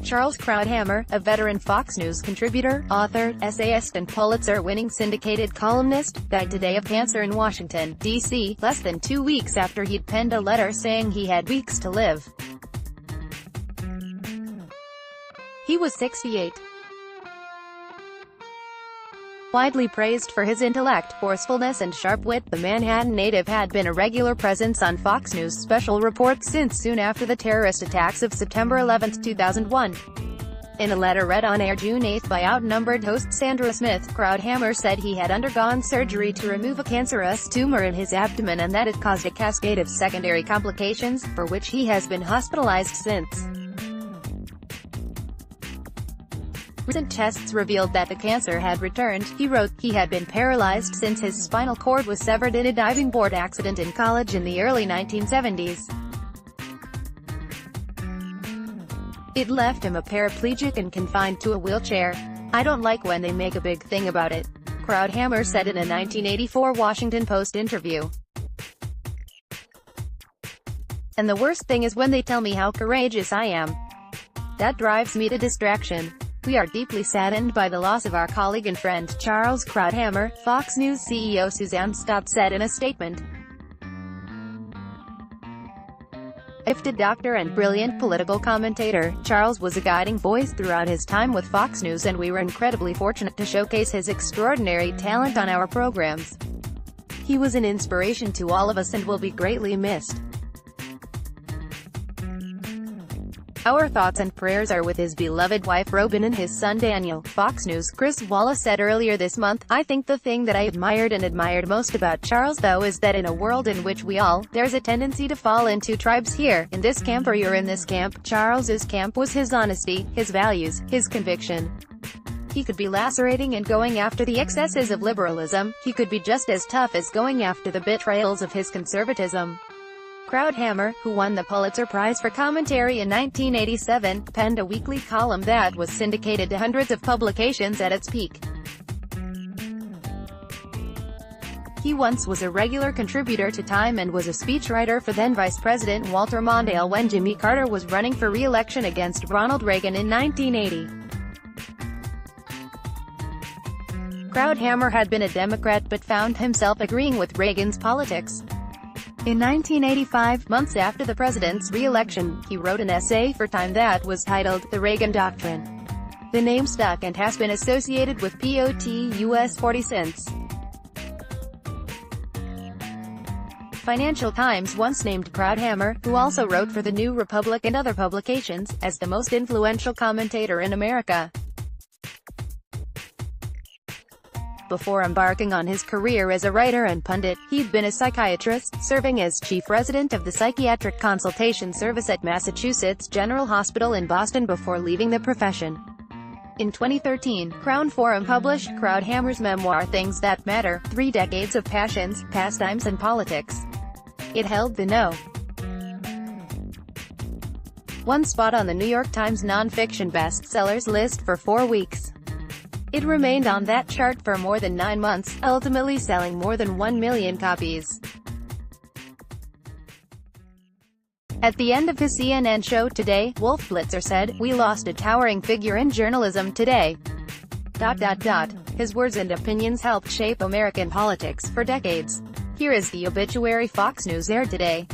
Charles Krauthammer, a veteran Fox News contributor, author, essayist and Pulitzer-winning syndicated columnist, died today of cancer in Washington, D.C., less than 2 weeks after he'd penned a letter saying he had weeks to live. He was 68. Widely praised for his intellect, forcefulness and sharp wit, the Manhattan native had been a regular presence on Fox News special reports since soon after the terrorist attacks of September 11, 2001. In a letter read on air June 8 by Outnumbered host Sandra, Krauthammer said he had undergone surgery to remove a cancerous tumor in his abdomen and that it caused a cascade of secondary complications, for which he has been hospitalized since. Recent tests revealed that the cancer had returned. He wrote, he had been paralyzed since his spinal cord was severed in a diving board accident in college in the early 1970s. It left him a paraplegic and confined to a wheelchair. I don't like when they make a big thing about it, Krauthammer said in a 1984 Washington Post interview. And the worst thing is when they tell me how courageous I am. That drives me to distraction. We are deeply saddened by the loss of our colleague and friend, Charles Krauthammer, Fox News CEO Suzanne Stott said in a statement. A gifted doctor and brilliant political commentator, Charles was a guiding voice throughout his time with Fox News and we were incredibly fortunate to showcase his extraordinary talent on our programs. He was an inspiration to all of us and will be greatly missed. Our thoughts and prayers are with his beloved wife Robin and his son Daniel. Fox News' Chris Wallace said earlier this month, I think the thing that I admired most about Charles though is that in a world in which there's a tendency to fall into tribes here, in this camp or you're in this camp. Charles's camp was his honesty, his values, his conviction. He could be lacerating and going after the excesses of liberalism. He could be just as tough as going after the betrayals of his conservatism. Krauthammer, who won the Pulitzer Prize for commentary in 1987, penned a weekly column that was syndicated to hundreds of publications at its peak. He once was a regular contributor to Time and was a speechwriter for then Vice President Walter Mondale when Jimmy Carter was running for re-election against Ronald Reagan in 1980. Krauthammer had been a Democrat but found himself agreeing with Reagan's politics. In 1985, months after the president's re-election, he wrote an essay for Time that was titled, The Reagan Doctrine. The name stuck and has been associated with POTUS 40 since. Financial Times once named Krauthammer, who also wrote for The New Republic and other publications, as the most influential commentator in America. Before embarking on his career as a writer and pundit, he'd been a psychiatrist, serving as chief resident of the Psychiatric Consultation Service at Massachusetts General Hospital in Boston before leaving the profession. In 2013, Crown Forum published Krauthammer's memoir Things That Matter, 3 Decades of Passions, Pastimes and Politics. It held the No. 1 spot on the New York Times nonfiction bestsellers list for 4 weeks. It remained on that chart for more than 9 months, ultimately selling more than 1 million copies. At the end of his CNN show Today, Wolf Blitzer said, "We lost a towering figure in journalism today." His words and opinions helped shape American politics for decades. Here is the obituary Fox News aired today.